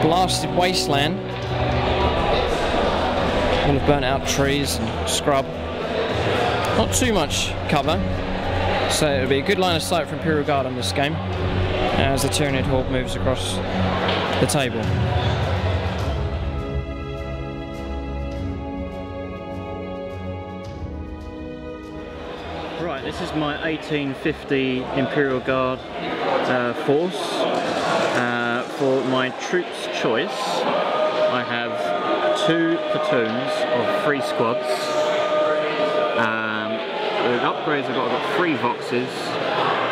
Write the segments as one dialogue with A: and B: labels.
A: blasted wasteland, full of burnt out trees and scrub. Not too much cover, so it'll be a good line of sight for Imperial Guard on this game as the Tyranid horde moves across the table. Right, this is my 1850 Imperial Guard force. For my troops choice, I have 2 platoons of 3 squads. With upgrades I've got 3 Voxes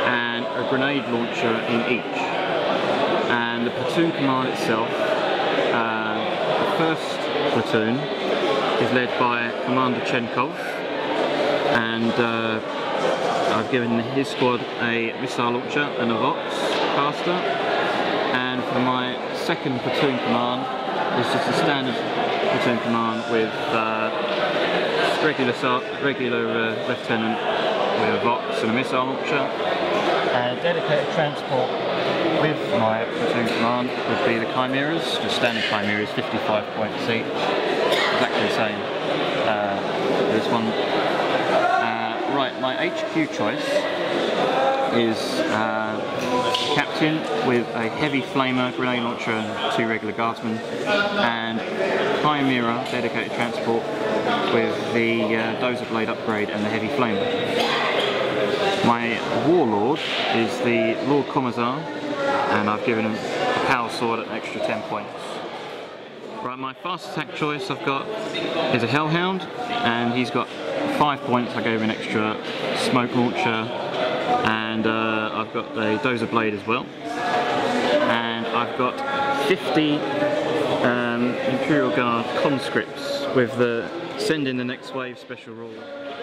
A: and a grenade launcher in each. And the platoon command itself, the first platoon is led by Commander Chenkov, and I've given his squad a missile launcher and a Vox caster. And for my second platoon command, it's just a standard platoon command with regular lieutenant with a Vox and a missile launcher. And dedicated transport with my platoon command would be the Chimeras, just standard Chimeras, 55 points each, exactly the same. This one. Right, my HQ choice is Captain with a heavy flamer, grenade launcher and 2 regular guardsmen, and Chimera dedicated transport with the dozer blade upgrade and the heavy flamer. My warlord is the Lord Commissar, and I've given him a power sword at an extra 10 points. Right, my fast attack choice I've got is a Hellhound, and he's got 5 points. I gave him an extra smoke launcher, and I've got a dozer blade as well. And I've got 50 Imperial Guard conscripts with the send in the next wave special rule.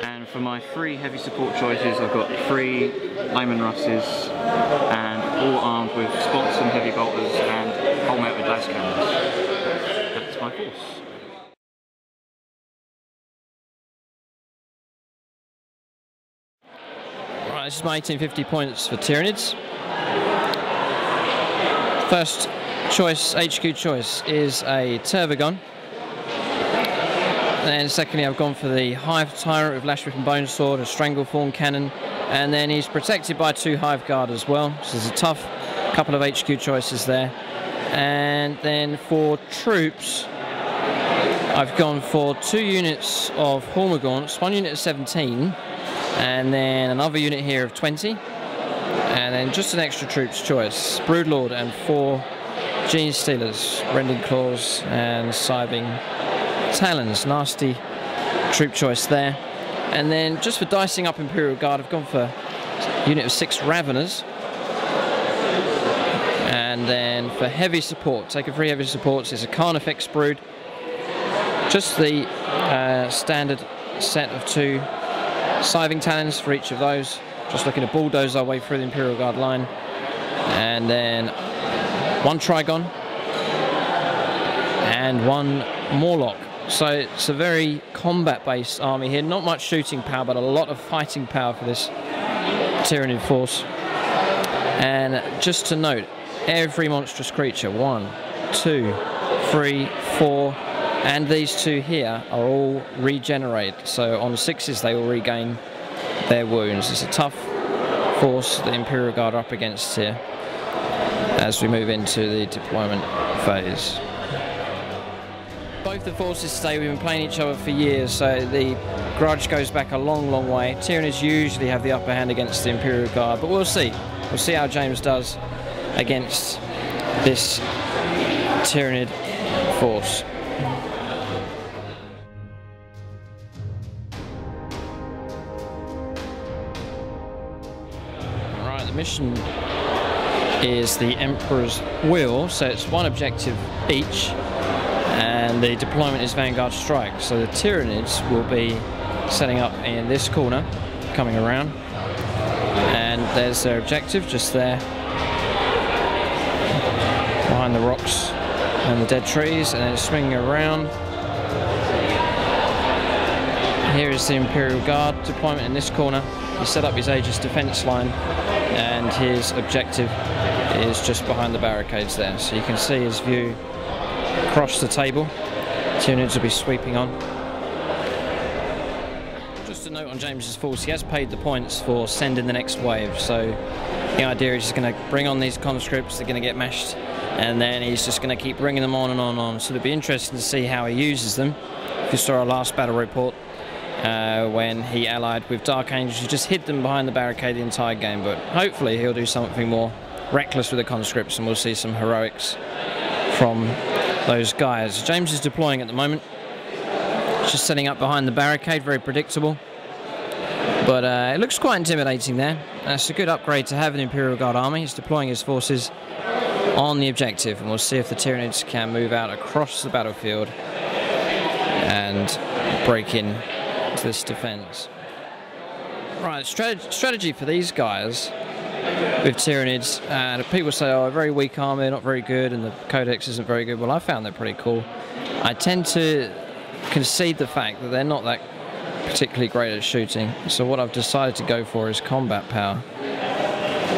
A: And for my 3 heavy support choices, I've got 3 Layman Russes, and all armed with Sponson heavy bolters and whole mounted las cameras. That's my force. Right, this is my 1850 points for Tyranids. First choice, HQ choice, is a Turbogun. And secondly, I've gone for the Hive Tyrant with Lash Whip and Bone Sword, a Stranglethorn Cannon, and then he's protected by 2 Hive Guard as well. So there's a tough couple of HQ choices there. And then for troops, I've gone for 2 units of Hormagaunts, 1 unit of 17, and then another unit here of 20, and then just an extra troops choice, Broodlord and 4 Gene Stealers, Rending Claws and Scything Talons. Nasty troop choice there. And then just for dicing up Imperial Guard, I've gone for a unit of 6 Raveners. And then for heavy support, taking 3 heavy supports, is a Carnifex Brood. Just the standard set of 2 Scything Talons for each of those. Just looking to bulldoze our way through the Imperial Guard line. And then 1 Trigon and 1 Morlock. So it's a very combat-based army here. Not much shooting power, but a lot of fighting power for this Tyranid force. And just to note, every monstrous creature, 1, 2, 3, 4, and these 2 here are all regenerated. So on 6s they will regain their wounds. It's a tough force the Imperial Guard are up against here as we move into the deployment phase. Both the forces today, we've been playing each other for years, so the grudge goes back a long, long way. Tyranids usually have the upper hand against the Imperial Guard, but we'll see. We'll see how James does against this Tyranid force. Right, the mission is the Emperor's Wheel, so it's 1 objective each, and the deployment is Vanguard Strike. So the Tyranids will be setting up in this corner, coming around, and there's their objective just there behind the rocks and the dead trees, and then swinging around. Here is the Imperial Guard deployment in this corner. He set up his Aegis defense line, and his objective is just behind the barricades there, so you can see his view
B: across the table. Tyranids will be sweeping on. Just a note on James's force, he has paid the points for sending the next wave, so the idea is he's going to bring on these conscripts, they're going to get mashed, and then he's just going to keep bringing them on and on and on. So it'll be interesting to see how he uses them. If you saw our last battle report, when he allied with Dark Angels, he just hid them behind the barricade the entire game, but hopefully he'll do something more reckless with the conscripts and we'll see some heroics from those guys. James is deploying at the moment. He's just setting up behind the barricade, very predictable. But it looks quite intimidating there. That's a good upgrade to have an Imperial Guard army. He's deploying his forces on the objective, and we'll see if the Tyranids can move out across the battlefield and break in to this defense. Right, strategy for these guys with Tyranids, and people say, oh, a very weak army, not very good, and the codex isn't very good. Well, I found they're pretty cool. I tend to concede the fact that they're not that particularly great at shooting, so what I've decided to go for is combat power.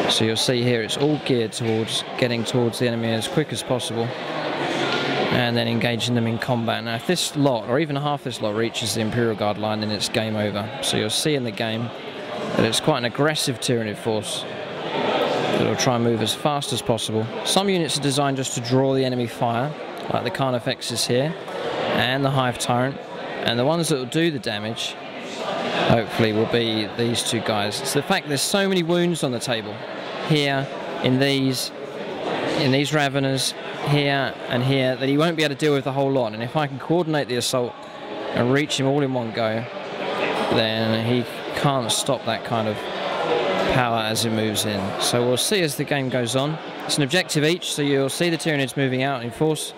B: So you'll see here it's all geared towards getting towards the enemy as quick as possible and then engaging them in combat. Now if this lot, or even half this lot, reaches the Imperial Guard line, then it's game over. So you'll see in the game that it's quite an aggressive Tyranid force that will try and move as fast as possible. Some units are designed just to draw the enemy fire, like the Carnifexes here and the Hive Tyrant, and the ones that will do the damage hopefully will be these two guys. It's the fact there's so many wounds on the table here, in these Raveners, here and here, that he won't be able to deal with the whole lot. And if I can coordinate the assault and reach him all in one go, then he can't stop that kind of power as it moves in. So we'll see as the game goes on. It's an objective each, so you'll see the Tyranids moving out in force,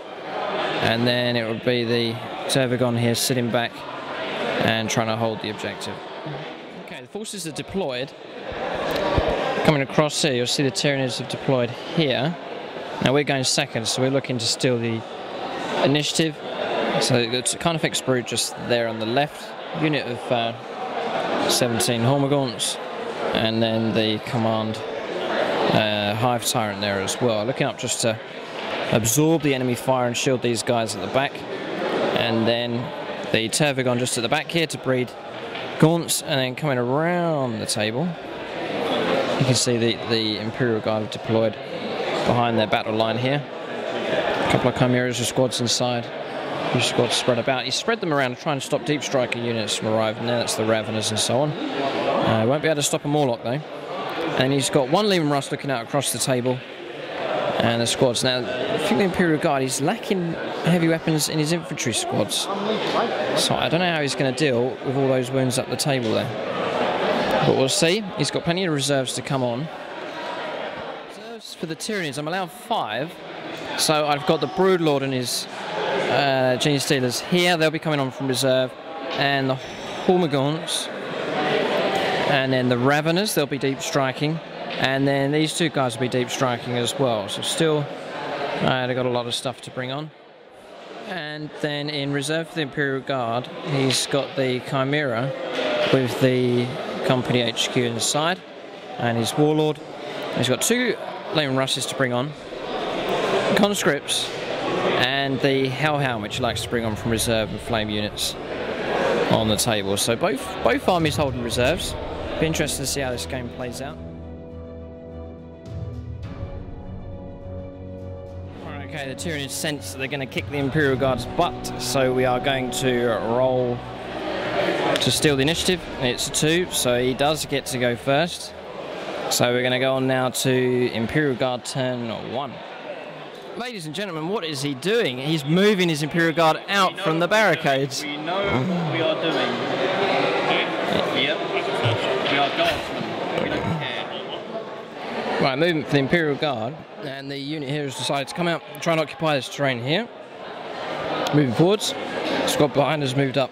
B: and then it will be the Tervagon here sitting back and trying to hold the objective. Okay, the forces are deployed. Coming across here, you'll see the Tyranids have deployed here. Now we're going second, so we're looking to steal the initiative. So it's a Carnifex Brood just there on the left, unit of 17 Hormagaunts, and then the command Hive Tyrant there as well. Looking up just to absorb the enemy fire and shield these guys at the back, and then the Tervagon just at the back here to breed gaunts, and then coming around the table you can see the Imperial Guard have deployed behind their battle line here. A couple of Chimeras with squads inside, a few squads spread about. You spread them around to try and stop deep striker units from arriving there. That's the Raveners and so on. Won't be able to stop a Morlock though. And he's got one Leman Russ looking out across the table, and the squads. Now I think the Imperial Guard, he's lacking heavy weapons in his infantry squads, so I don't know how he's going to deal with all those wounds up the table there. But we'll see. He's got plenty of reserves to come on. Reserves for the Tyranids, I'm allowed 5. So I've got the Broodlord and his Gene Stealers here. They'll be coming on from reserve. And the Hormagaunts. And then the Raveners, they'll be deep striking. And then these two guys will be deep striking as well. So still, they've got a lot of stuff to bring on. And then in reserve for the Imperial Guard, he's got the Chimera with the Company HQ inside, and his Warlord. He's got 2 Leman Russes to bring on, conscripts, and the Hellhound, which he likes to bring on from reserve and flame units on the table. So both armies holding reserves. Be interested to see how this game plays out. Right, okay, the Tyranids sense that they're going to kick the Imperial Guard's butt, so we are going to roll to steal the initiative. It's a 2, so he does get to go first. So we're going to go on now to Imperial Guard turn 1. Ladies and gentlemen, what is he doing? He's moving his Imperial Guard out from the barricades.
A: We know what we are doing. Yep. We are guardsmen. We don't care.
B: Right, movement for the Imperial Guard, and the unit here has decided to come out and try and occupy this terrain here. Moving forwards. Squad behind has moved up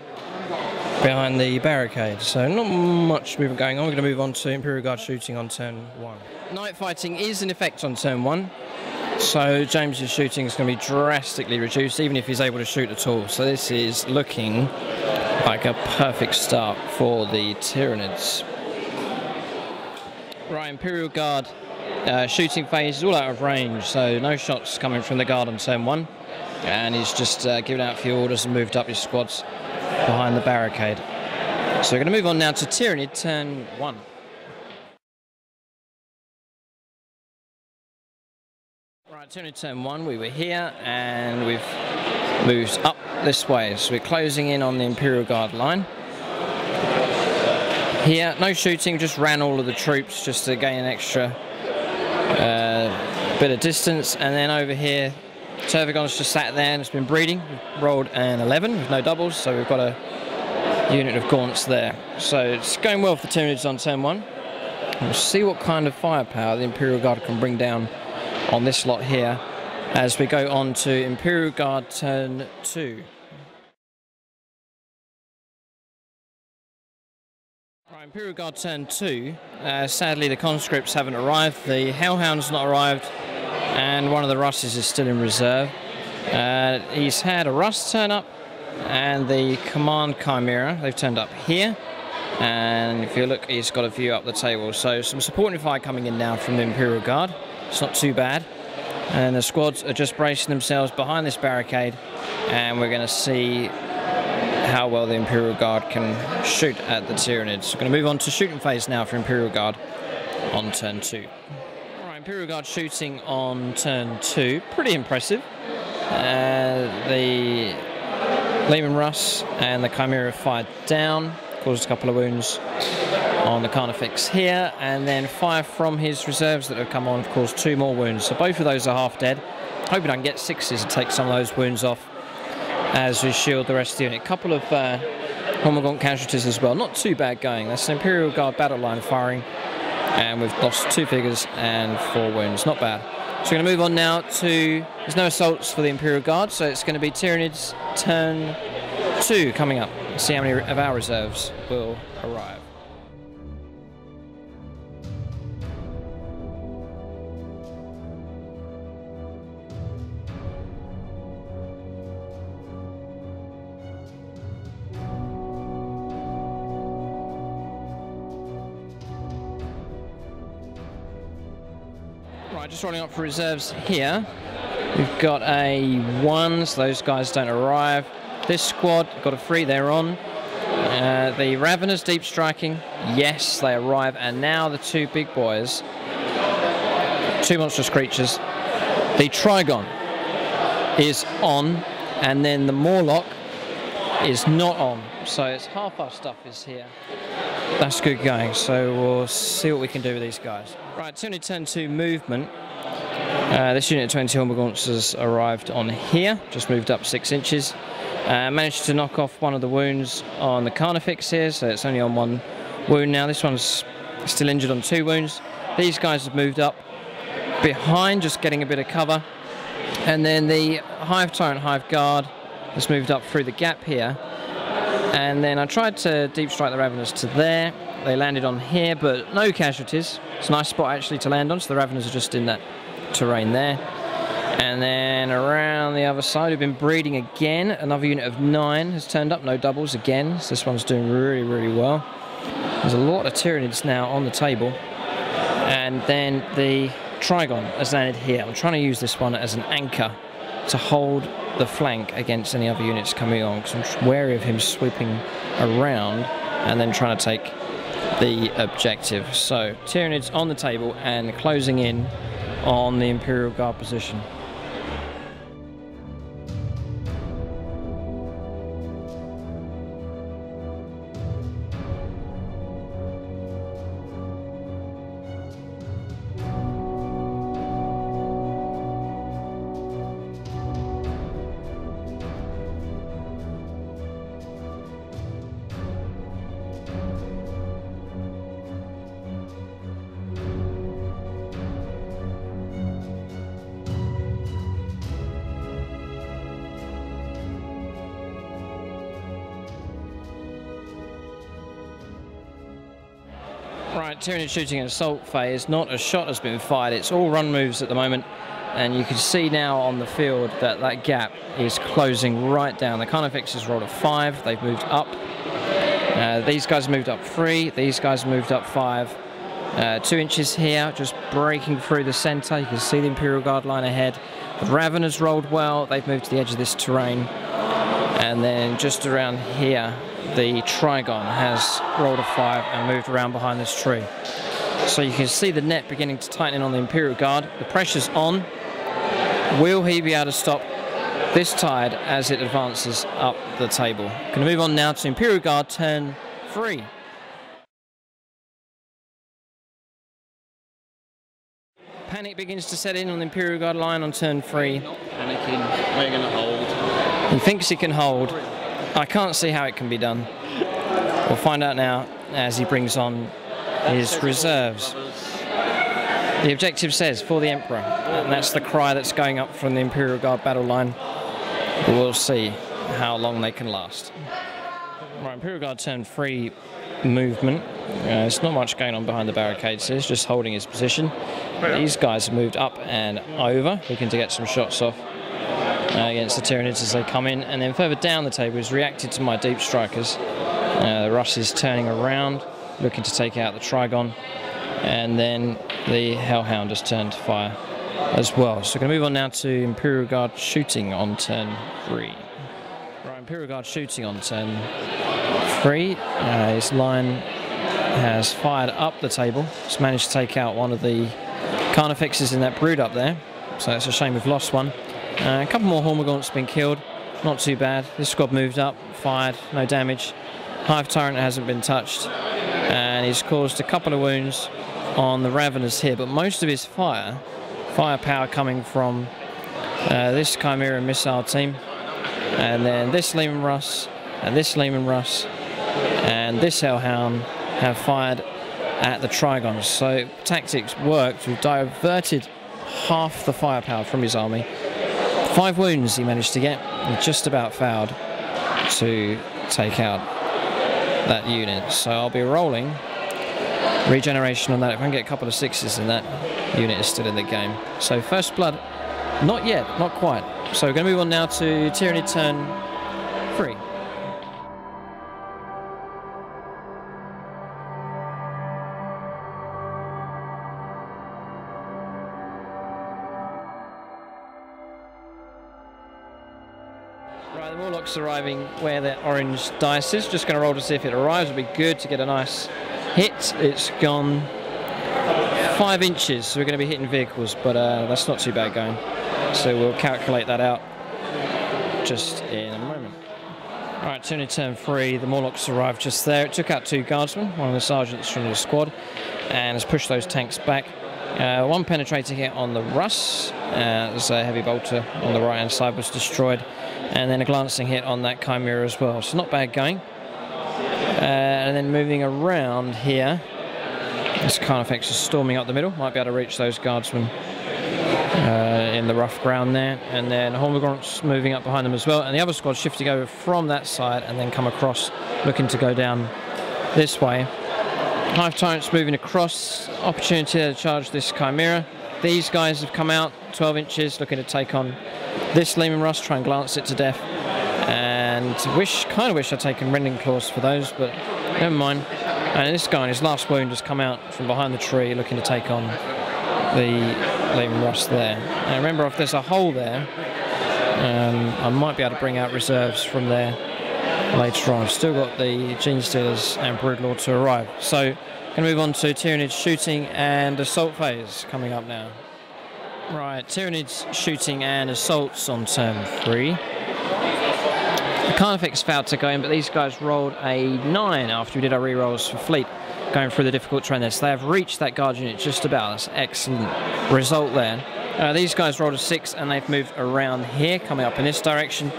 B: behind the barricade, so not much movement going on. We're going to move on to Imperial Guard shooting on turn 1. Night fighting is in effect on turn 1, so James's shooting is going to be drastically reduced, even if he's able to shoot at all. So this is looking like a perfect start for the Tyranids. Right, Imperial Guard Shooting phase is all out of range, so no shots coming from the guard on turn 1. And he's just given out a few orders and moved up his squads behind the barricade. So we're going to move on now to Tyranid turn 1. Right, Tyranid turn 1, we were here and we've moved up this way. So we're closing in on the Imperial Guard line. Here, no shooting, just ran all of the troops just to gain an extra bit of distance. And then over here, Tervagon's just sat there and it's been breeding. We've rolled an 11 with no doubles, so we've got a unit of gaunts there. So it's going well for the Tyranids on turn 1. We'll see what kind of firepower the Imperial Guard can bring down on this lot here as we go on to Imperial Guard turn 2. Right, Imperial Guard turn 2. Sadly the conscripts haven't arrived, the Hellhound's not arrived, and one of the Russes is still in reserve. He's had a Russ turn up and the Command Chimera, they've turned up here. And if you look, he's got a view up the table. So some supporting fire coming in now from the Imperial Guard. It's not too bad. And the squads are just bracing themselves behind this barricade. And we're going to see how well the Imperial Guard can shoot at the Tyranids. We're going to move on to shooting phase now for Imperial Guard on turn 2. Alright, Imperial Guard shooting on turn 2. Pretty impressive. The Lehman Russ and the Chimera fired down. Caused a couple of wounds on the Carnifex here, and then fire from his reserves that have come on have caused 2 more wounds. So both of those are half dead. Hoping I can get 6s and take some of those wounds off as we shield the rest of the unit. A couple of Hormagaunt casualties as well. Not too bad going. That's an Imperial Guard battle line firing, and we've lost 2 figures and 4 wounds. Not bad. So we're going to move on now to... There's no assaults for the Imperial Guard, so it's going to be Tyranids turn 2 coming up. See how many of our reserves will arrive. Right, just rolling up for reserves here. We've got a 1, so those guys don't arrive. This squad got a 3, they're on. The Raveners deep striking, yes, they arrive. And now the 2 big boys, 2 monstrous creatures. The Trigon is on, and then the Morlock is not on. So it's half our stuff is here. That's good going, so we'll see what we can do with these guys. Right, Tyranid turn 2 movement. This unit of 20 Hormagaunts has arrived on here, just moved up 6 inches. Managed to knock off one of the wounds on the Carnifex here, so it's only on 1 wound now. This one's still injured on 2 wounds. These guys have moved up behind, just getting a bit of cover. And then the Hive Tyrant Hive Guard has moved up through the gap here. And then I tried to deep strike the Raveners to there. They landed on here, but no casualties. It's a nice spot actually to land on, so the Raveners are just in that terrain there. And then around the other side, we've been breeding again. Another unit of 9 has turned up, no doubles again. So this one's doing really, really well. There's a lot of Tyranids now on the table. And then the Trigon has landed here. I'm trying to use this one as an anchor to hold the flank against any other units coming on, because I'm just wary of him sweeping around and then trying to take the objective. So Tyranids on the table and closing in on the Imperial Guard position. Right, Tyranid shooting an assault phase. Not a shot has been fired. It's all run moves at the moment. And you can see now on the field that that gap is closing right down. The Carnifex has rolled a 5. They've moved up. These guys moved up 3. These guys moved up 5. 2 inches here, just breaking through the centre. You can see the Imperial Guard line ahead. The Raven has rolled well. They've moved to the edge of this terrain. And then just around here, the Trigon has rolled a 5 and moved around behind this tree. So you can see the net beginning to tighten in on the Imperial Guard. The pressure's on. Will he be able to stop this tide as it advances up the table? Going to move on now to Imperial Guard turn 3. Panic begins to set in on the Imperial Guard line on turn 3.
A: Not panicking, we're going to hold.
B: He thinks he can hold. I can't see how it can be done. We'll find out now as he brings on his reserves. The objective says for the Emperor, and that's the cry that's going up from the Imperial Guard battle line. We'll see how long they can last. Right, Imperial Guard turn 3 movement. There's not much going on behind the barricades. He's just holding his position. These guys have moved up and over, looking to get some shots off against the Tyranids as they come in. And then further down the table is reacted to my deep strikers. The Russ is turning around, looking to take out the Trigon. And then the Hellhound has turned to fire as well. So we're going to move on now to Imperial Guard shooting on turn 3. Right, Imperial Guard shooting on turn 3. His line has fired up the table. He's managed to take out one of the Carnifexes in that brood up there. So it's a shame we've lost one. A couple more Hormagaunts have been killed. Not too bad. This squad moved up, fired, no damage. Hive Tyrant hasn't been touched. And he's caused a couple of wounds on the Raveners here, but most of his firepower coming from this Chimera missile team, and then this Lehman Russ, and this Lehman Russ, and this Hellhound have fired at the Trigons. So tactics worked. We've diverted half the firepower from his army. 5 wounds he managed to get. He just about failed to take out that unit. So I'll be rolling regeneration on that. If I can get a couple of 6s, then that unit is still in the game. So first blood, not yet, not quite. So we're going to move on now to Tyranid turn 3. Right, the Morlock's arriving where the orange dice is. Just going to roll to see if it arrives. It'll be good to get a nice hit. It's gone 5 inches, so we're going to be hitting vehicles, but that's not too bad going. So we'll calculate that out just in a moment. Alright, turning turn 3, the Morlocks arrived just there. It took out 2 guardsmen, one of the sergeants from the squad, and has pushed those tanks back. 1 penetrator hit on the Russ, there's a heavy bolter on the right hand side was destroyed, and then a glancing hit on that Chimera as well, so not bad going. And then moving around here, this Carnifex is storming up the middle, might be able to reach those guardsmen in the rough ground there, and then Hormagaunts moving up behind them as well, and the other squad shifting over from that side and then come across, looking to go down this way. Hive Tyrants moving across, opportunity to charge this Chimera. These guys have come out 12 inches, looking to take on this Lehman Russ, try and glance it to death. And kind of wish I'd taken Rending Claws for those, but never mind. And this guy, in his last wound, has come out from behind the tree, looking to take on the Lehman Russ there. And remember, if there's a hole there, I might be able to bring out reserves from there later on. I've still got the Gene Stealers and Broodlord to arrive. So, going to move on to Tyranids shooting and assault phase coming up now. Right, Tyranids shooting and assaults on turn 3. The Carnifex failed to go in, but these guys rolled a 9 after we did our rerolls for Fleet, going through the difficult terrain there. So they have reached that guard unit just about. That's an excellent result there. These guys rolled a 6 and they've moved around here, coming up in this direction.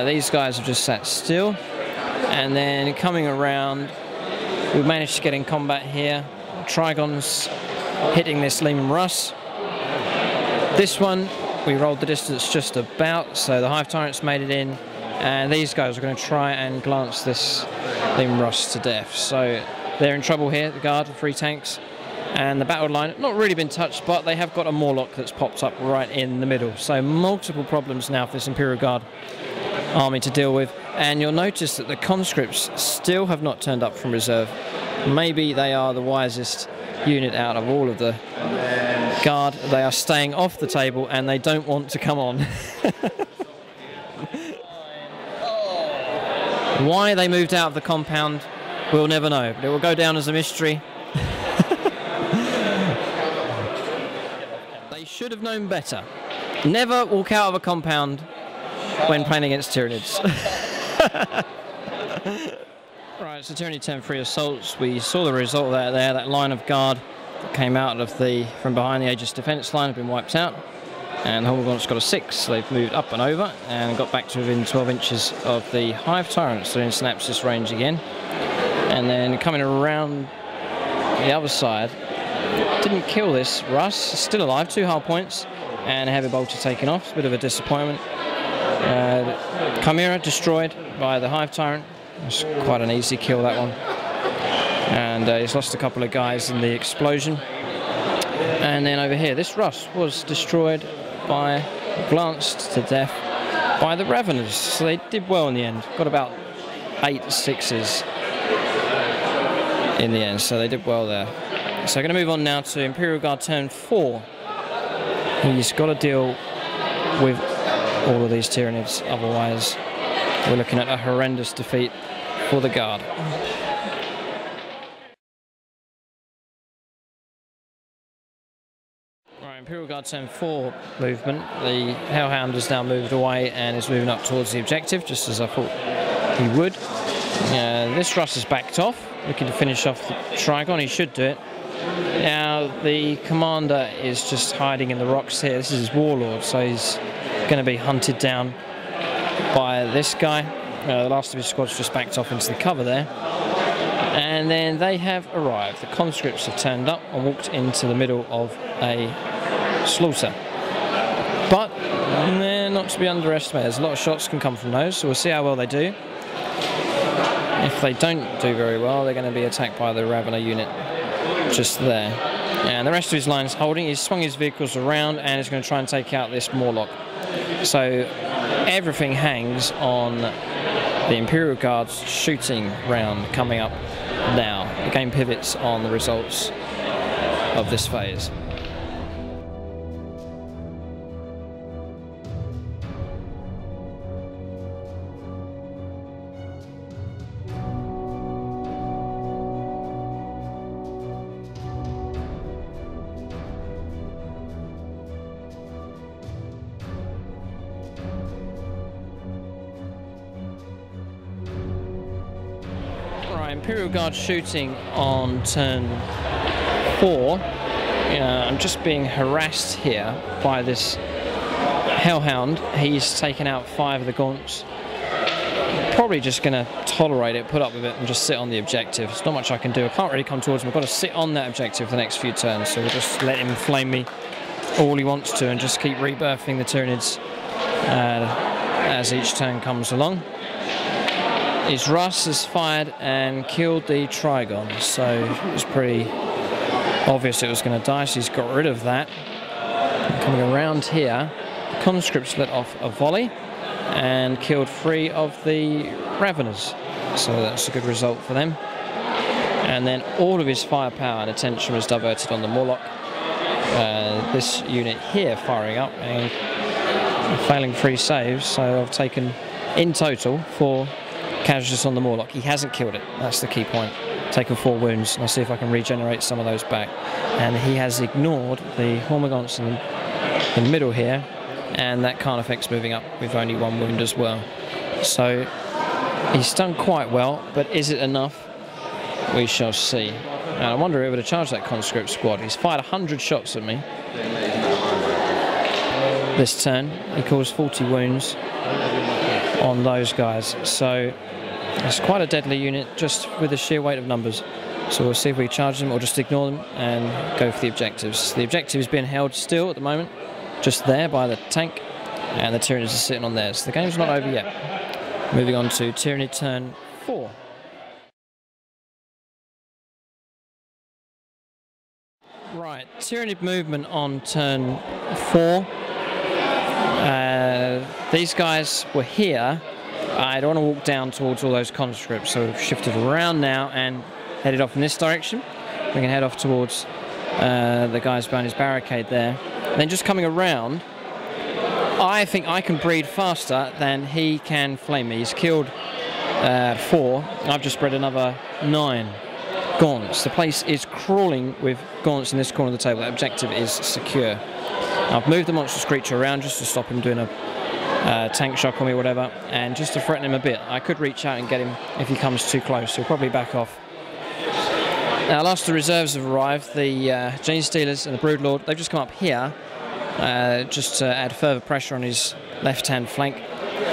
B: These guys have just sat still. And then coming around, we've managed to get in combat here. Trigons hitting this Lehman Russ. This one, we rolled the distance just about, so the Hive Tyrants made it in. And these guys are going to try and glance this Lehman Russ to death. So they're in trouble here, the guard, the 3 tanks. And the battle line, not really been touched, but they have got a Morlock that's popped up right in the middle. So multiple problems now for this Imperial Guard army to deal with. And you'll notice that the conscripts still have not turned up from reserve. Maybe they are the wisest unit out of all of the Guard. They are staying off the table and they don't want to come on. Why they moved out of the compound, we'll never know, but it will go down as a mystery. They should have known better. Never walk out of a compound when playing against Tyranids. Right, so Tyranid TURN 3 assaults. We saw the result of that there. That line of guard that came out of from behind the Aegis defence line had been wiped out. And the Hormagaunts got a 6, so they've moved up and over and got back to within 12 inches of the Hive Tyrants. So in synapsis range again. And then coming around the other side, didn't kill this Russ, still alive, 2 hull points, and a heavy bolter taken off. It's a bit of a disappointment. Chimera destroyed by the Hive Tyrant. It's quite an easy kill, that one. And he's lost a couple of guys in the explosion. And then over here, this Russ was destroyed by, glanced to death by the Raveners. So they did well in the end. Got about 8 6s in the end, so they did well there. So I'm going to move on now to Imperial Guard turn 4. He's got to deal with all of these Tyranids, otherwise we're looking at a horrendous defeat for the Guard. Right, Imperial Guard turn 4 movement. The Hellhound has now moved away and is moving up towards the objective, just as I thought he would. This Russ has backed off, looking to finish off the Trigon. He should do it. Now the commander is just hiding in the rocks here. This is his warlord, so he's going to be hunted down by this guy. The last of his squad's just backed off into the cover there. And then they have arrived. The conscripts have turned up and walked into the middle of a slaughter. But they're not to be underestimated. There's a lot of shots can come from those, so we'll see how well they do. If they don't do very well, they're going to be attacked by the Ravener unit just there. And the rest of his line is holding. He's swung his vehicles around and is going to try and take out this Morlock. So everything hangs on the Imperial Guard's shooting round coming up now. The game pivots on the results of this phase. Imperial Guard shooting on turn 4. I'm just being harassed here by this Hellhound. He's taken out 5 of the Gaunts. Probably just going to tolerate it, put up with it, and just sit on the objective. There's not much I can do. I can't really come towards him. I've got to sit on that objective for the next few turns, so we'll just let him flame me all he wants to and just keep rebirthing the Tyranids as each turn comes along. His Russ has fired and killed the Trigon, so it was pretty obvious it was going to die, so he's got rid of that. And coming around here, the conscripts let off a volley and killed 3 of the Raveners, so that's a good result for them. And then all of his firepower and attention was diverted on the Morlock. This unit here firing up and failing 3 saves, so I've taken in total 4 casualties on the Morlock. He hasn't killed it, that's the key point. Taken 4 wounds, and I'll see if I can regenerate some of those back. And he has ignored the Hormagaunts in the middle here, and that Carnifex moving up with only 1 wound as well. So he's done quite well, but is it enough? We shall see. And I wonder if he would have charged that conscript squad. He's fired 100 shots at me this turn. He caused 40 wounds on those guys, so it's quite a deadly unit just with the sheer weight of numbers. So we'll see if we charge them or just ignore them and go for the objectives. The objective is being held still at the moment, just there by the tank, and the Tyranids are sitting on there. So the game's not over yet. Moving on to Tyranid turn 4. Right, Tyranid movement on turn 4. These guys were here. I don't want to walk down towards all those conscripts, so we've shifted around now and headed off in this direction. we can head off towards the guys behind his barricade there. And then just coming around, I think I can breed faster than he can flame me. He's killed 4. I've just bred another 9 gaunts. The place is crawling with gaunts in this corner of the table. That objective is secure. I've moved the monstrous creature around just to stop him doing a tank shock on me or whatever, and just to threaten him a bit. I could reach out and get him if he comes too close. He'll probably back off. Now, last of the reserves have arrived. The Gene Stealers and the Broodlord, they've just come up here just to add further pressure on his left-hand flank.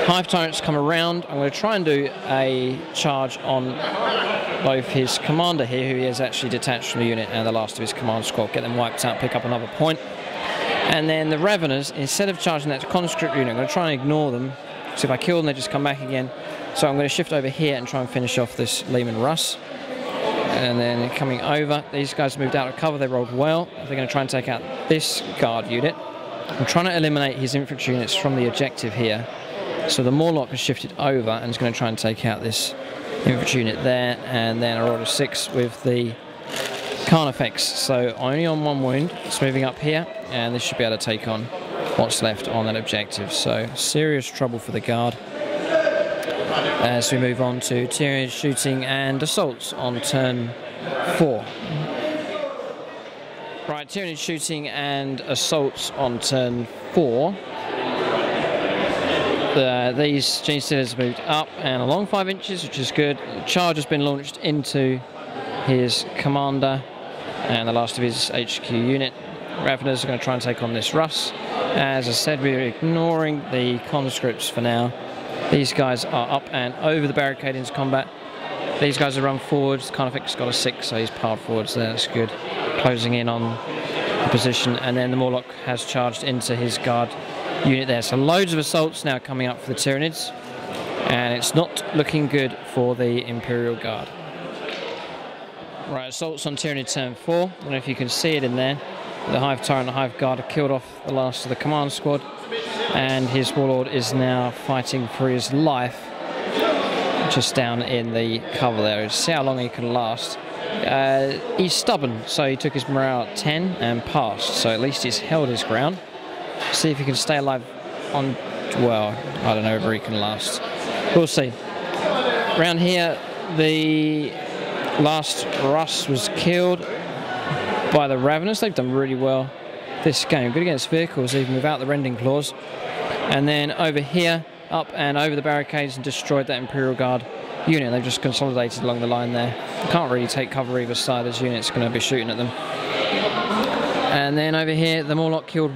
B: Hive Tyrants come around. I'm going to try and do a charge on both his commander here, who he has actually detached from the unit, and the last of his command squad. Get them wiped out, pick up another point. And then the Raveners, instead of charging that conscript unit, I'm going to try and ignore them. So if I kill them, they just come back again. So I'm going to shift over here and try and finish off this Lehman Russ. And then coming over, these guys moved out of cover. They rolled well. They're going to try and take out this guard unit. I'm trying to eliminate his infantry units from the objective here. So the Morlock has shifted over and is going to try and take out this infantry unit there. And then I rolled a 6 with the Carnifex. So only on 1 wound. It's moving up here, and this should be able to take on what's left on that objective. So serious trouble for the guard. As we move on to Tyranids shooting and assaults on turn 4. Right, Tyranids shooting and assaults on turn 4. These Gene Stealers have moved up and along 5 inches, which is good. The charge has been launched into his commander and the last of his HQ unit. Raveners are going to try and take on this Russ. As I said, we're ignoring the conscripts for now. These guys are up and over the barricade into combat. These guys have run forwards. Carnifex got a 6, so he's powered forwards there. That's good. Closing in on the position, and then the Morlock has charged into his guard unit there. So loads of assaults now coming up for the Tyranids, and it's not looking good for the Imperial Guard. Right, assaults on Tyranid turn 4. I don't know if you can see it in there. The Hive Tyrant and the Hive Guard have killed off the last of the command squad, and his Warlord is now fighting for his life just down in the cover there. See how long he can last. He's stubborn, so he took his morale at 10 and passed, so at least he's held his ground. See if he can stay alive on, well, I don't know if he can last. We'll see. Around here, the last Russ was killed by the Raveners. They've done really well this game. Good against vehicles, even without the rending claws. And then over here, up and over the barricades and destroyed that Imperial Guard unit. They've just consolidated along the line there. Can't really take cover either side. This unit's going to be shooting at them. And then over here, the Morlock killed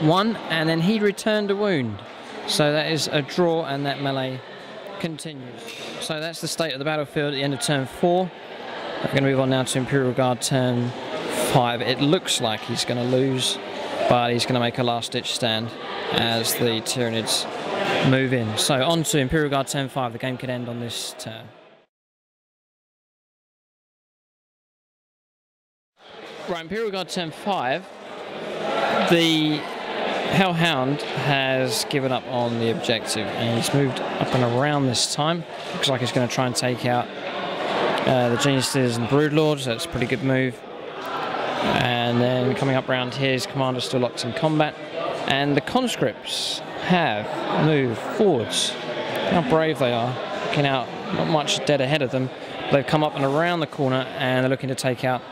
B: 1, and then he returned a wound. So that is a draw, and that melee continues. So that's the state of the battlefield at the end of turn 4. We're going to move on now to Imperial Guard turn 5. It looks like he's going to lose, but he's going to make a last-ditch stand as the Tyranids move in. So on to Imperial Guard turn 5. The game could end on this turn. Right, Imperial Guard turn 5. The Hellhound has given up on the objective, and he's moved up and around this time. Looks like he's going to try and take out the Gene Stealers and Broodlords. So that's a pretty good move. And then coming up around here, his commander still locked in combat. And the conscripts have moved forwards. How brave they are. Looking out, not much dead ahead of them. They've come up and around the corner, and they're looking to take out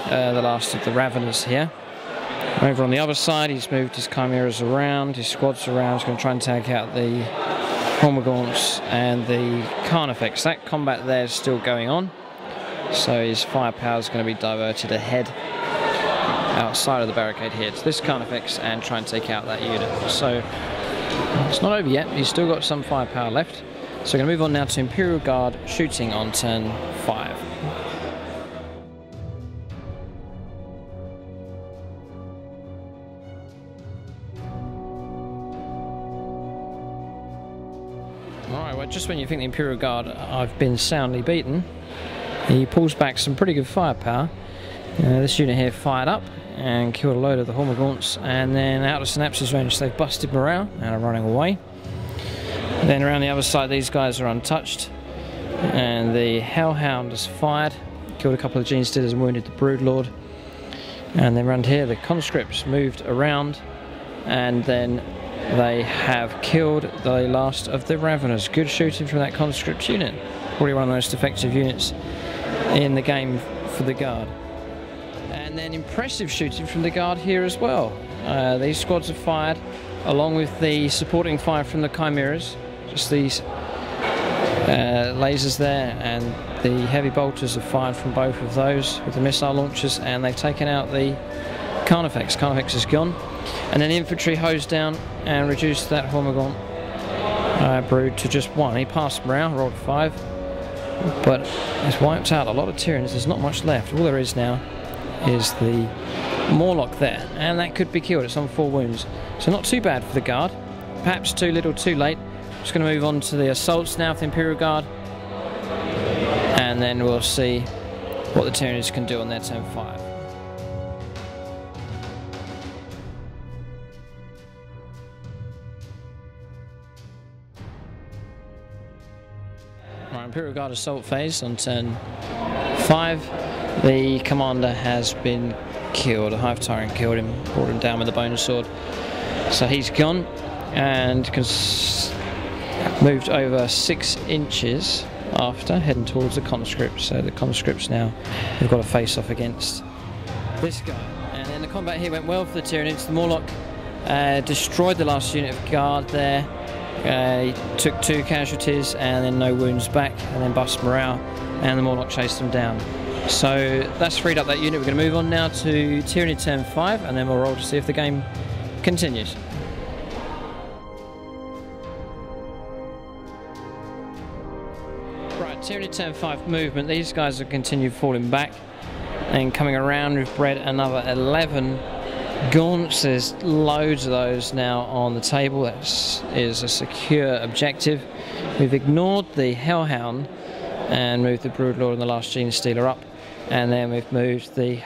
B: the last of the Raveners here. Over on the other side, he's moved his Chimeras around, his squads around. He's going to try and take out the Hormagaunts and the Carnifex. That combat there is still going on, so his firepower is going to be diverted ahead outside of the barricade here to this Carnifex and try and take out that unit. So it's not over yet. He's still got some firepower left. So we're going to move on now to Imperial Guard shooting on turn 5. Alright, well, just when you think the Imperial Guard have been soundly beaten, he pulls back some pretty good firepower. This unit here fired up and killed a load of the Hormagaunts, and then out of Synapsis range they've busted morale and are running away. Then around the other side, these guys are untouched, and the Hellhound has fired, killed killed a couple of Gene Stealers and wounded the Broodlord. And then around here the conscripts moved around, and then they have killed the last of the Raveners. Good shooting from that conscript unit. Probably one of the most effective units in the game for the Guard. And then impressive shooting from the Guard here as well. These squads have fired along with the supporting fire from the Chimeras. Just these lasers there, and the heavy bolters have fired from both of those with the missile launchers, and they've taken out the Carnifex. Carnifex is gone. And then the infantry hosed down and reduced that Hormigaunt brood to just one. He passed morale, rolled 5, but he's wiped out a lot of Tyranids. There's not much left. All there is now is the Morlock there, and that could be killed. It's on 4 wounds, so not too bad for the Guard. Perhaps too little, too late. Just going to move on to the assaults now for the Imperial Guard, and then we'll see what the Tyranids can do on their turn 5. Right, Imperial Guard assault phase on turn 5. The commander has been killed. A Hive Tyrant killed him, brought him down with a bonus sword. So he's gone and moved over 6 inches after, heading towards the conscripts. So the conscripts now have got to face off against this guy. And then the combat here went well for the Tyranids. The Morlock destroyed the last unit of Guard there. He took 2 casualties and then no wounds back, and then bust morale, and the Morlock chased them down. So that's freed up that unit. We're going to move on now to Tyranid turn 5, and then we'll roll to see if the game continues. Right, Tyranid turn 5 movement. These guys have continued falling back and coming around. We've bred another 11 gaunts. There's loads of those now on the table. That is a secure objective. We've ignored the Hellhound and moved the Broodlord and the last Gene Stealer up, and then we've moved the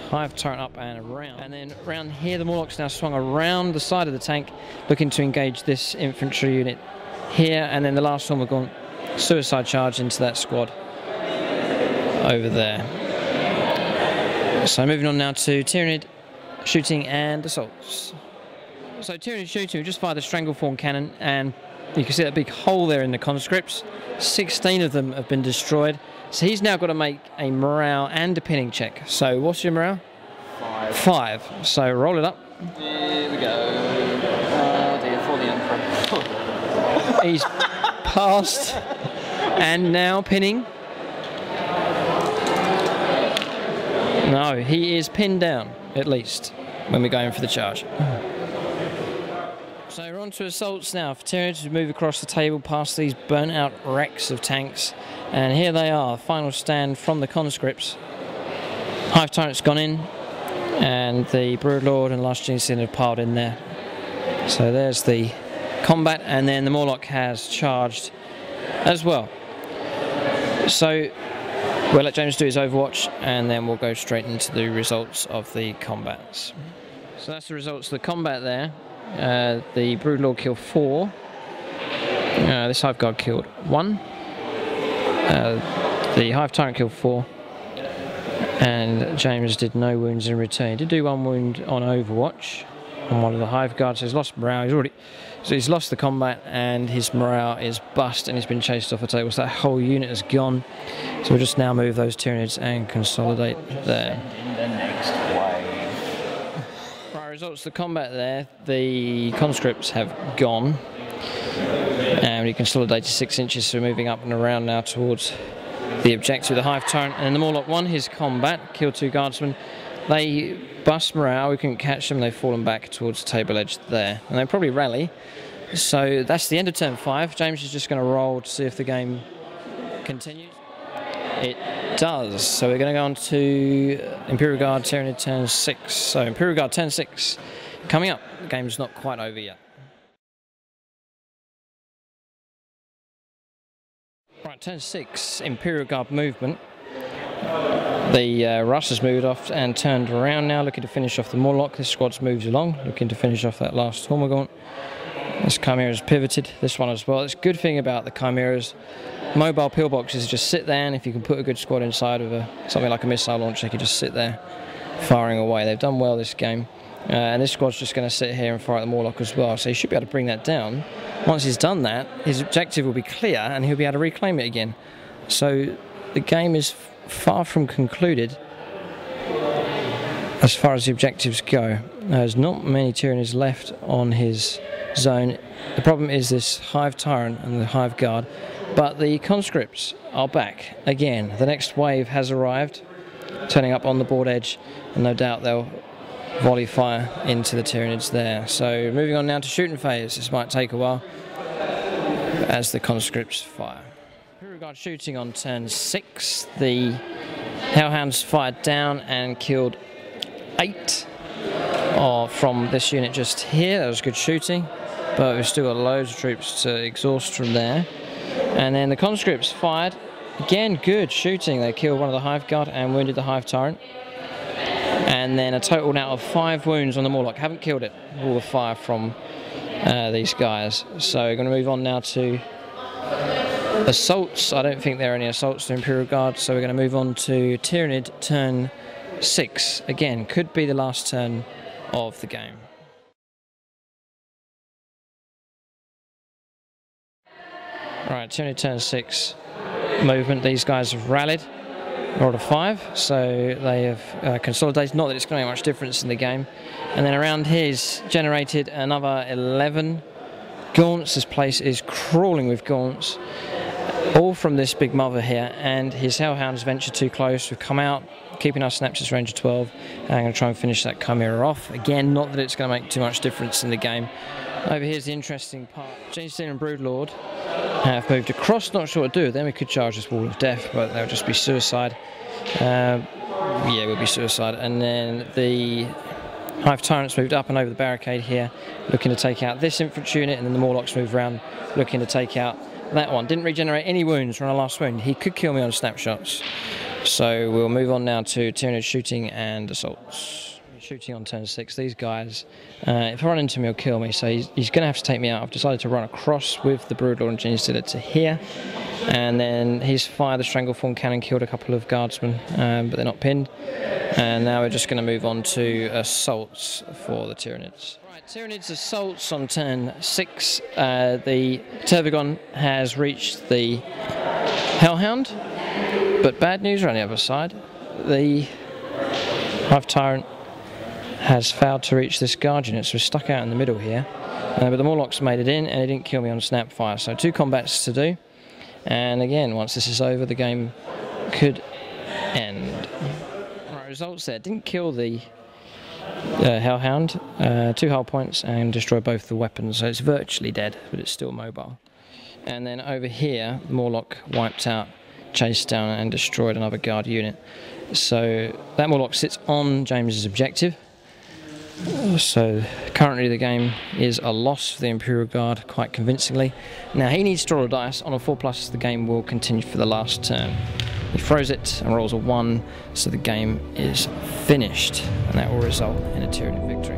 B: Hive Tyrant up and around. And then around here the Morlock's now swung around the side of the tank, looking to engage this infantry unit here, and then the last one we're going suicide charge into that squad over there. So moving on now to Tyranid shooting and assaults. So Tyranid shooting, we just fired the Strangleform cannon, and you can see that big hole there in the conscripts. 16 of them have been destroyed. So he's now got to make a morale and a pinning check. So what's your morale? 5. So roll it up.
A: Here we go. Oh dear, for the Emperor.
B: He's passed. And now pinning. No, he is pinned down, at least, when we're going for the charge. So we're on to assaults now. For Tyranids to move across the table past these burnt out wrecks of tanks. And here they are, final stand from the conscripts. Hive Tyrant's gone in, and the Broodlord and last Gene Stealer have piled in there. So there's the combat, and then the Morlock has charged as well. So we'll let James do his Overwatch, and then we'll go straight into the results of the combats. So that's the results of the combat there. The Broodlord killed 4. This Hive Guard killed 1. The Hive Tyrant killed 4. And James did no wounds in return. He did do 1 wound on Overwatch on one of the Hive Guards. So he's lost morale. He's lost the combat, and his morale is bust, and he's been chased off the table. So that whole unit has gone. So we'll just now move those Tyranids and consolidate there.
A: In the next wave.
B: Right, results of the combat there. The conscripts have gone, and we consolidated 6 inches. So we're moving up and around now towards the objective, the Hive Tyrant, and the Morlock won his combat, killed 2 guardsmen. They bust morale, we couldn't catch them, they've fallen back towards the table edge there, and they'll probably rally. So that's the end of turn 5. James is just going to roll to see if the game continues. It does. So we're going to go on to Imperial Guard Tyranid turn 6. So Imperial Guard turn 6 coming up. The game's not quite over yet. Right, turn 6, Imperial Guard movement. The Russ has moved off and turned around now, looking to finish off the Morlock. This squad's moved along, looking to finish off that last Hormigaunt. This Chimera's pivoted, this one as well. It's a good thing about the Chimeras. Mobile pillboxes just sit there, and if you can put a good squad inside of something like a missile launcher, they can just sit there firing away. They've done well this game. And this squad's just going to sit here and fire at the Morlock as well, so he should be able to bring that down. Once he's done that, his objective will be clear and he'll be able to reclaim it again. So the game is far from concluded as far as the objectives go. There's not many Tyranids left on his zone. The problem is this Hive Tyrant and the Hive Guard, but the conscripts are back again. The next wave has arrived, turning up on the board edge, and no doubt they'll volley fire into the Tyranids there. So moving on now to shooting phase. This might take a while as the conscripts fire. Imperial Guard shooting on turn 6. The Hellhounds fired down and killed 8 from this unit just here. That was good shooting, but we've still got loads of troops to exhaust from there. And then the conscripts fired. Again, good shooting. They killed one of the Hive Guard and wounded the Hive Tyrant. And then a total now of 5 wounds on the Morlock. Haven't killed it. All the fire from these guys. So we're going to move on now to assaults. I don't think there are any assaults to Imperial Guard, so we're going to move on to Tyranid turn 6. Again, could be the last turn of the game. Right, Tyranid turn 6 movement. These guys have rallied. Rolled a 5, so they have consolidated. Not that it's going to make much difference in the game. And then around here he's generated another 11 gaunts. This place is crawling with gaunts, all from this big mother here. And his Hellhounds ventured too close. We've come out, keeping our Synapses range of 12. And I'm going to try and finish that Chimera off. Again, not that it's going to make too much difference in the game. Over here's the interesting part. Genestealer and Broodlord have moved across. Not sure what to do. Then we could charge this wall of death, but that would just be suicide. Yeah, it would be suicide. And then the Hive Tyrants moved up and over the barricade here, looking to take out this infantry unit, and then the Morlocks moved around, looking to take out that one. Didn't regenerate any wounds on our last wound. He could kill me on snapshots. So we'll move on now to Tyranid shooting and assaults. Shooting on turn 6. These guys, if I run into him, he'll kill me, so he's going to have to take me out. I've decided to run across with the Broodlord and Genestealer to here, and then he's fired the Strangleform cannon, killed a couple of guardsmen, but they're not pinned. And now we're just going to move on to assaults for the Tyranids. Right, Tyranids assaults on turn 6. The Tervigon has reached the Hellhound, but bad news on the other side. The Hive Tyrant has failed to reach this guard unit, so we're stuck out in the middle here. But the Morlocks made it in, and it didn't kill me on snap fire. So 2 combats to do, and again, once this is over, the game could end. Right, results there. Didn't kill the Hellhound. 2 hull points and destroy both the weapons, so it's virtually dead, but it's still mobile. And then over here, the Morlock wiped out, chased down, and destroyed another guard unit. So that Morlock sits on James's objective. So currently the game is a loss for the Imperial Guard quite convincingly. Now he needs to roll a dice. On a 4+, the game will continue for the last turn. He throws it and rolls a 1, so the game is finished, and that will result in a Tyranid victory.